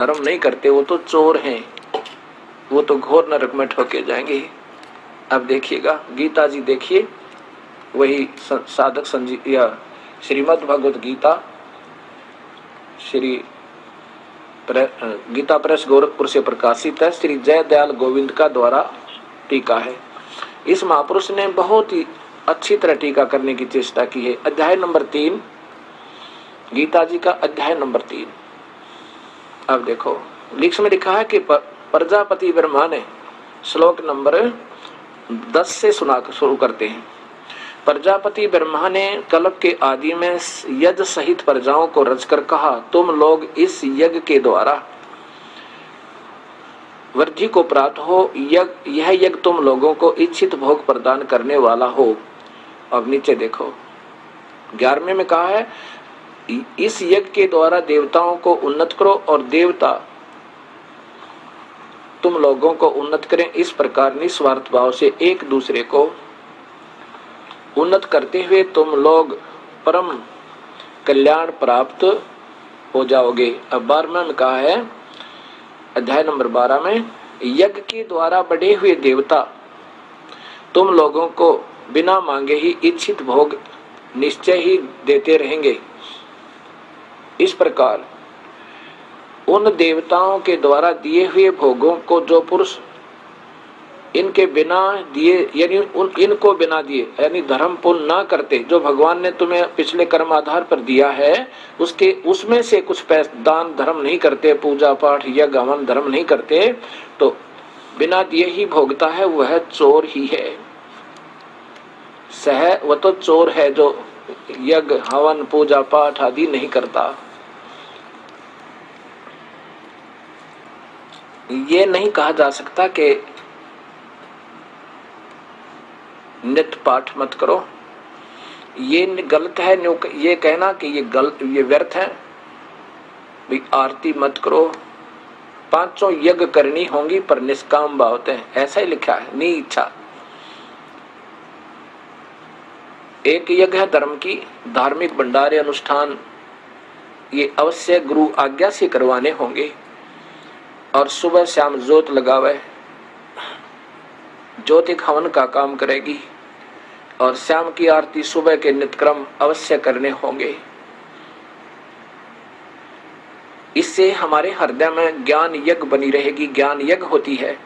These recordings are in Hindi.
धर्म नहीं करते वो तो चोर हैं, वो तो घोर नरक में ठोके जाएंगे। अब देखिएगा गीता जी, देखिए वही साधक संजीव या श्रीमद् भगवत गीता, श्री गीता प्रेस गोरखपुर से प्रकाशित है, श्री जय दयाल गोविंद का द्वारा टीका है। इस महापुरुष ने बहुत ही अच्छी तरह टीका करने की चेष्टा की है। अध्याय नंबर 3, गीता जी का अध्याय नंबर 3। अब देखो लिख में लिखा है कि प्रजापति ब्रह्मा ने, श्लोक नंबर 10 से सुना शुरू करते हैं। प्रजापति ब्रह्मा ने कल्प के आदि में यज्ञ सहित प्रजाओं को रचकर कहा, तुम लोग इस यज्ञ के द्वारा वृद्धि को प्राप्त हो। यह यज्ञ तुम लोगों को इच्छित भोग प्रदान करने वाला हो। अब नीचे देखो 11वें में कहा है, इस यज्ञ के द्वारा देवताओं को उन्नत करो और देवता तुम लोगों को उन्नत करें। इस प्रकार निस्वार्थ भाव से एक दूसरे को उन्नत करते हुए तुम लोग परम कल्याण प्राप्त हो जाओगे। अब 12वें में कहा है, अध्याय नंबर 12 में, यज्ञ के द्वारा बढ़े हुए देवता तुम लोगों को बिना मांगे ही इच्छित भोग निश्चय ही देते रहेंगे। इस प्रकार उन देवताओं के द्वारा दिए हुए भोगों को जो पुरुष इनके बिना दिए यानी इनको बिना दिए यानी धर्म पुण्य ना करते, जो भगवान ने तुम्हें पिछले कर्म आधार पर दिया है उसके उसमें से कुछ पैसे दान धर्म नहीं करते, पूजा पाठ यज्ञ हवन धर्म नहीं करते, तो बिना दिए ही भोगता है, वह चोर ही है। वह तो चोर है जो यज्ञ हवन पूजा पाठ आदि नहीं करता। ये नहीं कहा जा सकता कि नित्य पाठ मत करो, ये गलत है। ये कहना कि ये गलत, ये व्यर्थ है। भाई आरती मत करो, 5 यज्ञ करनी होंगी पर निष्काम भाव से, ऐसा ही लिखा है, नहीं इच्छा। एक यज्ञ है धर्म की, धार्मिक भंडारे अनुष्ठान ये अवश्य गुरु आज्ञा से करवाने होंगे। और सुबह शाम जोत लगावे, ज्योति हवन का काम करेगी। और शाम की आरती सुबह के नित्यक्रम अवश्य करने होंगे। इससे हमारे हृदय में ज्ञान यज्ञ बनी रहेगी, ज्ञान यज्ञ होती है।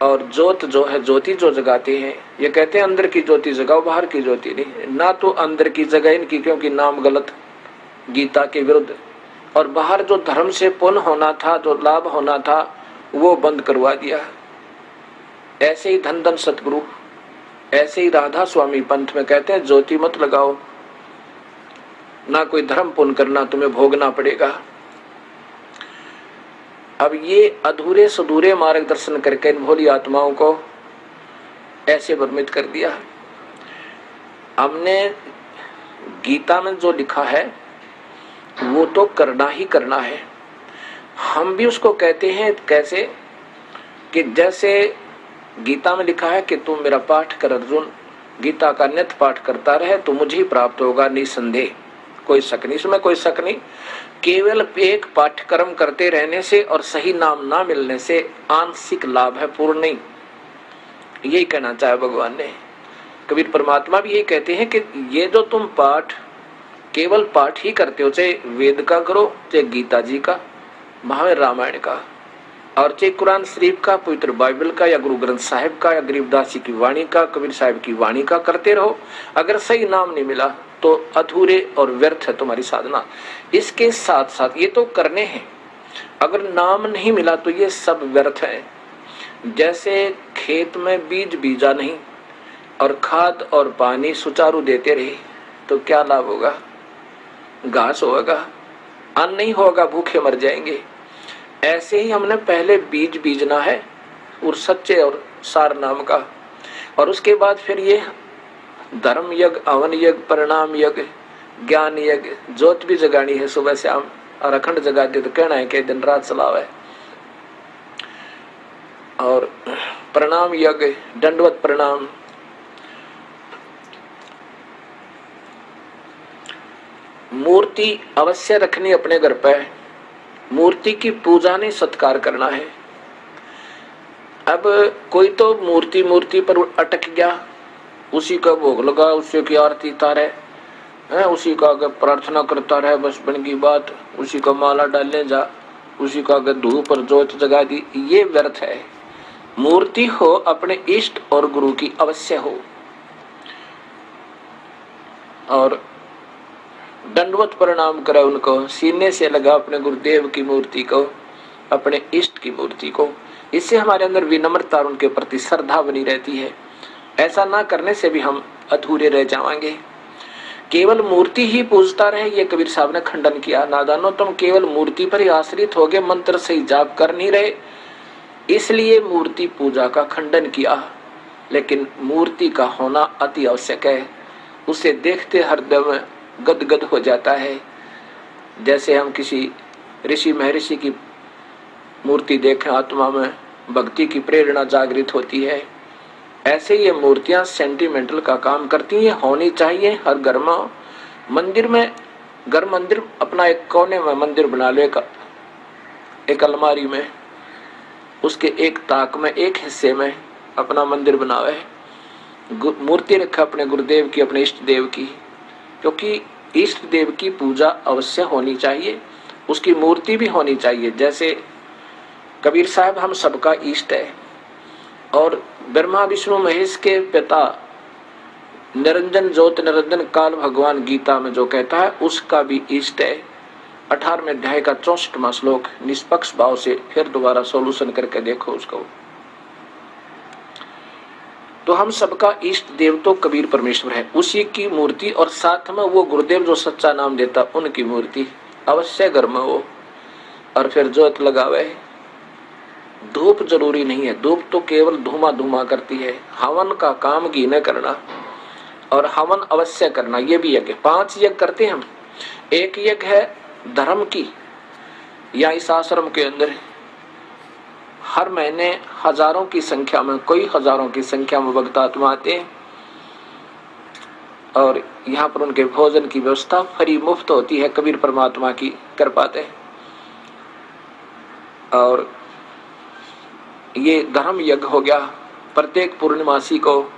और ज्योत जो है, ज्योति जो जगाते हैं, ये कहते हैं अंदर की ज्योति जगाओ बाहर की ज्योति नहीं, ना तो अंदर की जगह इनकी, क्योंकि नाम गलत गीता के विरुद्ध। और बाहर जो धर्म से पुण्य होना था, जो लाभ होना था, वो बंद करवा दिया। ऐसे ही धन धन सतगुरु, ऐसे ही राधा स्वामी पंथ में कहते हैं ज्योति मत लगाओ, ना कोई धर्म पुण्य करना, तुम्हें भोगना पड़ेगा। अब ये अधूरे सधूरे मार्गदर्शन करके इन भोली आत्माओं को ऐसे भ्रमित कर दिया। हमने गीता में जो लिखा है वो तो करना ही करना है। हम भी उसको कहते हैं कैसे कि जैसे गीता में लिखा है कि तुम मेरा पाठ कर अर्जुन, गीता का नित्य पाठ करता रहे तो मुझे ही प्राप्त होगा निसंदेह, कोई शक नहीं, इसमें कोई शक नहीं। केवल एक पाठ्यक्रम करते रहने से और सही नाम ना मिलने से आंशिक लाभ है, पूर्ण नहीं। यही कहना चाहे भगवान ने। कबीर परमात्मा भी यही कहते हैं कि ये जो तुम पाठ केवल पाठ ही करते हो, चाहे वेद का करो, चाहे गीता जी का, महावीर रामायण का, और चाहे कुरान शरीफ का, पवित्र बाइबल का, या गुरु ग्रंथ साहिब का, या गरीबदास जी की वाणी का, कबीर साहिब की वाणी का करते रहो। अगर सही नाम नहीं मिला तो अधूरे और व्यर्थ है तुम्हारी साधना। इसके साथ साथ ये तो करने हैं, अगर नाम नहीं मिला तो ये सब व्यर्थ है। जैसे खेत में बीज बीजा नहीं और खाद और पानी सुचारू देते रहे तो क्या लाभ होगा? घास होगा, अन्न नहीं होगा, भूखे मर जाएंगे। ऐसे ही हमने पहले बीज बीजना है और सच्चे और सार नाम का, और उसके बाद फिर ये धर्म यज्ञ, हवन यज्ञ, परिणाम यज्ञ, ज्ञान यज्ञ, ज्योत भी जगानी है सुबह शाम, और अखंड जगा दे तो कहना है कि दिन रात चलावे। और प्रणाम यज्ञ, दंडवत प्रणाम, मूर्ति अवश्य रखनी अपने घर पे, मूर्ति की पूजा नहीं सत्कार करना है। अब कोई तो मूर्ति पर अटक गया, उसी का भोग लगा, उसी की आरती उतारे है, उसी का अगर प्रार्थना करता रहे, बस बन की बात, उसी का माला डालने जा, उसी का अगर धूप पर जोत जगा दी, ये व्यर्थ है। मूर्ति हो अपने इष्ट और गुरु की अवश्य हो, और दंडवत प्रणाम करे उनको, सीने से लगा अपने गुरुदेव की मूर्ति को, अपने इष्ट की मूर्ति को। इससे हमारे अंदर विनम्रता और उनके प्रति श्रद्धा बनी रहती है। ऐसा ना करने से भी हम अधूरे रह जाएंगे। केवल मूर्ति ही पूजता रहे, ये कबीर साहब ने खंडन किया। नादानो, तुम केवल मूर्ति पर ही आश्रित हो गए, मंत्र से ही जाप कर नहीं रहे, इसलिए मूर्ति पूजा का खंडन किया। लेकिन मूर्ति का होना अति आवश्यक है, उसे देखते हृदय गदगद हो जाता है। जैसे हम किसी ऋषि महर्षि की मूर्ति देखें, आत्मा में भक्ति की प्रेरणा जागृत होती है। ऐसे ये मूर्तियां सेंटिमेंटल का काम करती हैं, होनी चाहिए हर घर में। मंदिर में, घर मंदिर अपना एक कोने में मंदिर बना लो, एक अलमारी में, उसके एक ताक में, एक हिस्से में अपना मंदिर बनावे, मूर्ति रखा अपने गुरुदेव की, अपने इष्ट देव की, क्योंकि इष्ट देव की पूजा अवश्य होनी चाहिए, उसकी मूर्ति भी होनी चाहिए। जैसे कबीर साहब हम सबका इष्ट है, और ब्रह्मा विष्णु महेश के पिता निरंजन ज्योत निरंजन काल भगवान गीता में जो कहता है, उसका भी इष्ट है। 18वें अध्याय का 64वां श्लोक निष्पक्ष भाव से फिर दोबारा सॉल्यूशन करके देखो उसको। तो हम सबका इष्ट देव तो कबीर परमेश्वर है, उसी की मूर्ति, और साथ में वो गुरुदेव जो सच्चा नाम देता, उनकी मूर्ति अवश्य घर में हो, और फिर ज्योत लगावे। धूप जरूरी नहीं है, धूप तो केवल धुआं धुआं करती है। हवन का काम घी न करना, और हवन अवश्य करना। ये भी यज्ञ, 5 यज्ञ करते हैं हम। एक यज्ञ है धर्म की, या इस आश्रम के अंदर हर महीने हजारों की संख्या में, कोई हजारों की संख्या में भक्त आत्मा आते हैं, और यहाँ पर उनके भोजन की व्यवस्था फ्री मुफ्त होती है, कबीर परमात्मा की कर पाते हैं। और ये धर्म यज्ञ हो गया। प्रत्येक पूर्णिमासी को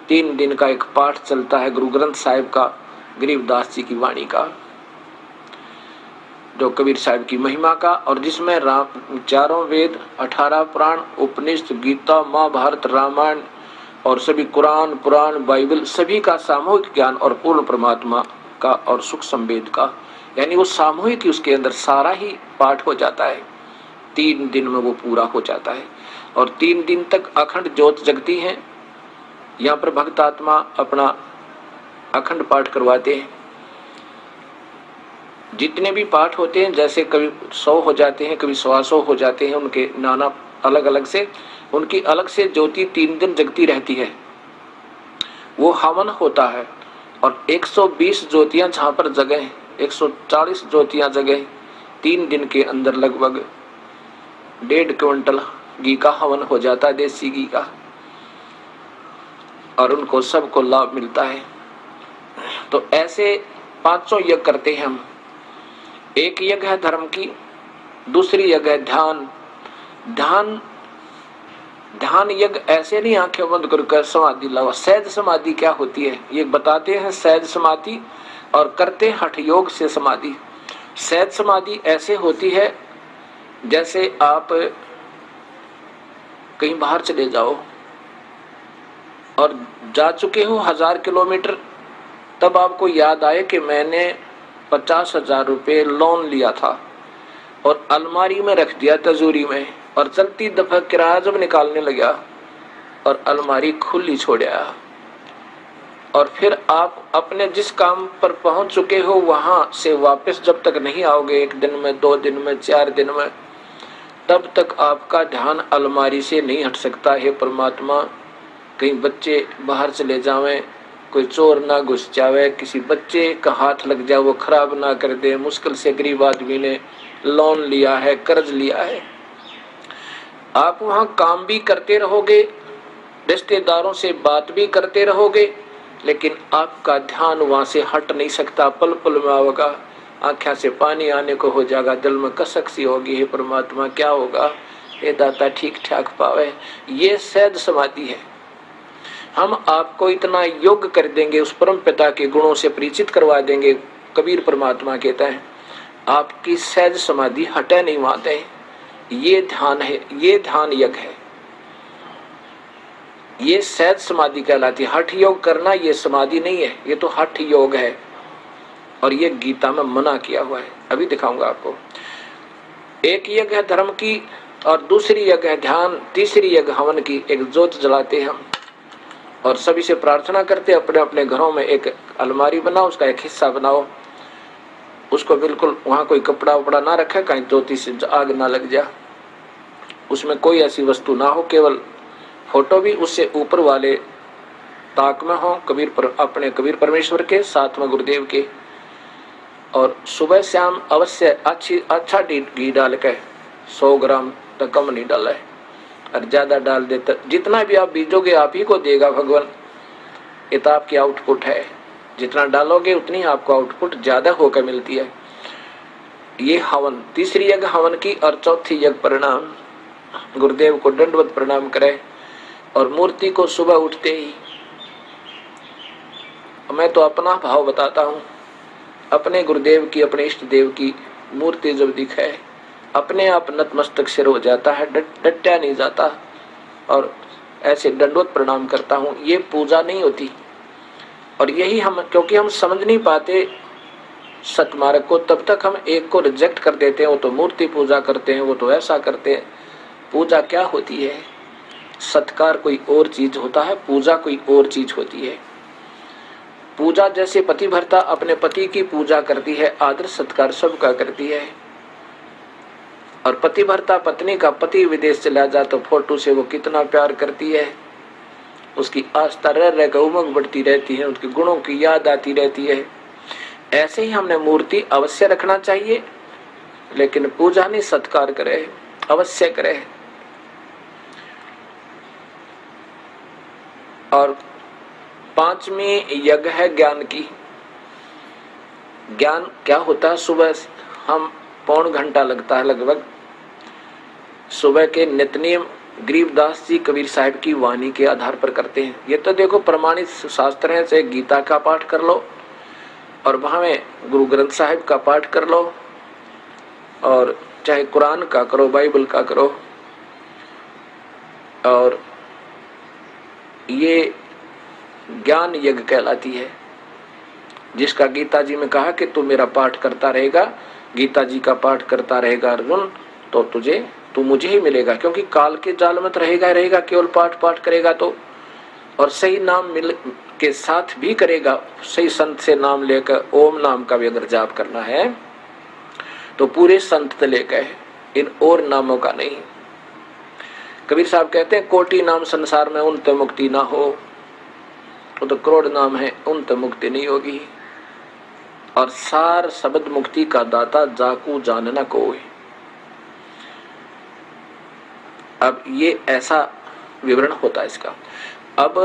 3 दिन का एक पाठ चलता है गुरु ग्रंथ साहिब का, गरीबदास जी की वाणी का, जो कबीर साहब की महिमा का, और जिसमें 4 वेद, 18 पुराण, उपनिषद, गीता, महाभारत, रामायण और सभी कुरान, पुराण, बाइबल, सभी का सामूहिक ज्ञान और पूर्ण परमात्मा का और सुख संवेद का, यानी वो सामूहिक ही उसके अंदर सारा ही पाठ हो जाता है। 3 दिन में वो पूरा हो जाता है, और 3 दिन तक अखंड ज्योत जगती है। यहाँ पर भक्त आत्मा अपना अखंड पाठ करवाते हैं। जितने भी पाठ होते हैं, जैसे कभी 100 हो जाते हैं, कभी 125 हो जाते हैं, उनके नाना अलग अलग से, उनकी अलग से ज्योति 3 दिन जगती रहती है। वो हवन होता है, और 120 ज्योतियां जहाँ पर जगह, 140 ज्योतियां जगह, 3 दिन के अंदर लगभग 1.5 क्विंटल घी का हवन हो जाता है, देसी घी का, और उनको सबको लाभ मिलता है। तो ऐसे 500 यज्ञ करते हैं हम। एक यज्ञ है धर्म की, दूसरी यज्ञ है ध्यान। ध्यान यज्ञ ऐसे नहीं आंखें बंद करके समाधि लाओ। सहज समाधि क्या होती है ये बताते हैं, सहज समाधि, और करते हठ योग से समाधि। सहज समाधि ऐसे होती है जैसे आप कहीं बाहर चले जाओ और जा चुके हो 1000 किलोमीटर, तब आपको याद आए कि मैंने 50,000 रुपये लोन लिया था और अलमारी में रख दिया तिजोरी में, और चलती दफा किराया जब निकालने लगा और अलमारी खुली छोड़ा, और फिर आप अपने जिस काम पर पहुंच चुके हो वहां से वापस जब तक नहीं आओगे, 1 दिन में, 2 दिन में, 4 दिन में, तब तक आपका ध्यान अलमारी से नहीं हट सकता है। परमात्मा, कहीं बच्चे बाहर चले जावें, कोई चोर ना घुस जावे, किसी बच्चे का हाथ लग जाए वो खराब ना कर दे, मुश्किल से गरीब आदमी ने लोन लिया है, कर्ज लिया है, आप वहां काम भी करते रहोगे, रिश्तेदारों से बात भी करते रहोगे, लेकिन आपका ध्यान वहां से हट नहीं सकता। पल पल में आवेगा, आँखों से पानी आने को हो जाएगा, दिल में कसक सी होगी, हे परमात्मा क्या होगा, हे दाता ठीक ठाक पावे। ये सहज समाधि है। हम आपको इतना योग्य कर देंगे, उस परम पिता के गुणों से परिचित करवा देंगे। कबीर परमात्मा कहता है आपकी सहज समाधि हटे नहीं माते। ये ध्यान है, ये ध्यान यज्ञ है, ये सहज समाधि कहलाती है। हठ योग करना ये समाधि नहीं है, ये तो हठ योग है, और ये गीता में मना किया हुआ है। अभी दिखाऊंगा आपको। एक यज्ञ है धर्म की, और दूसरी यज्ञ है ध्यान, तीसरी यज्ञ हवन की। एक ज्योत जलाते हम और सभी से प्रार्थना करते, अपने अपने घरों में एक अलमारी बनाओ, उसका एक हिस्सा बनाओ, उसको बिल्कुल वहां कोई कपड़ा उपड़ा ना रखे, कहीं ज्योति से आग ना लग जाए, उसमें कोई ऐसी वस्तु ना हो, केवल फोटो भी उससे ऊपर वाले ताक में हो, अपने कबीर परमेश्वर के, साथ में गुरुदेव के। और सुबह शाम अवश्य अच्छा घी डाल के, 100 ग्राम तक कम नहीं डाला है, और ज्यादा डाल देता, जितना भी आप बीजोगे आप ही को देगा भगवान। ये तो आपकी आउटपुट है, जितना डालोगे उतनी आपको आउटपुट ज्यादा होकर मिलती है। ये हवन, तीसरी यज्ञ हवन की, और चौथी यज्ञ प्रणाम। गुरुदेव को दंडवत प्रणाम करे, और मूर्ति को सुबह उठते ही, मैं तो अपना भाव बताता हूँ, अपने गुरुदेव की, अपने इष्ट देव की मूर्ति जब दिखे, अपने आप नतमस्तक सिर हो जाता है, डटा नहीं जाता, और ऐसे दंडवत प्रणाम करता हूँ। ये पूजा नहीं होती। और यही हम, क्योंकि हम समझ नहीं पाते सतमार्ग को, तब तक हम एक को रिजेक्ट कर देते हैं। वो तो मूर्ति पूजा करते हैं, वो तो ऐसा करते हैं। पूजा क्या होती है? सत्कार कोई और चीज होता है, पूजा कोई और चीज होती है। पूजा जैसे पतिव्रता अपने पति की पूजा करती है, आदर सत्कार सबका करती है। और पतिव्रता पत्नी का पति विदेश चला जाए तो फोटो से वो कितना प्यार करती है, उसकी आस्था रह रहकर उमंग बढ़ती रहती है, उसके गुणों की याद आती रहती है। ऐसे ही हमने मूर्ति अवश्य रखना चाहिए, लेकिन पूजा नहीं, सत्कार करे, अवश्य करे। और पांचवी यज्ञ है ज्ञान की। ज्ञान क्या होता है? सुबह हम 1.25 घंटा लगता है लगभग, सुबह के नित्यनेम गरीबदास जी कबीर साहब की वाणी के आधार पर करते हैं। ये तो देखो प्रमाणित शास्त्र है, चाहे गीता का पाठ कर लो, और वहां में गुरु ग्रंथ साहिब का पाठ कर लो, और चाहे कुरान का करो, बाइबल का करो। और ये ज्ञान यज्ञ कहलाती है, जिसका गीता जी में कहा कि तू मेरा पाठ करता रहेगा, गीता जी का पाठ करता रहेगा अर्जुन, तो तू मुझे ही मिलेगा। क्योंकि काल के जाल में रहेगा, केवल पाठ करेगा तो, और सही नाम मिल के साथ भी करेगा, सही संत से नाम लेकर, ओम नाम का भी अगर जाप करना है तो पूरे संत लेकर, इन और नामों का नहीं। कबीर साहब कहते हैं कोटि नाम संसार में उनते मुक्ति ना हो, वो तो करोड़ नाम है, उनते मुक्ति नहीं होगी। और सार शब्द मुक्ति का दाता जाकू जानना कोई। अब ये ऐसा विवरण होता है इसका। अब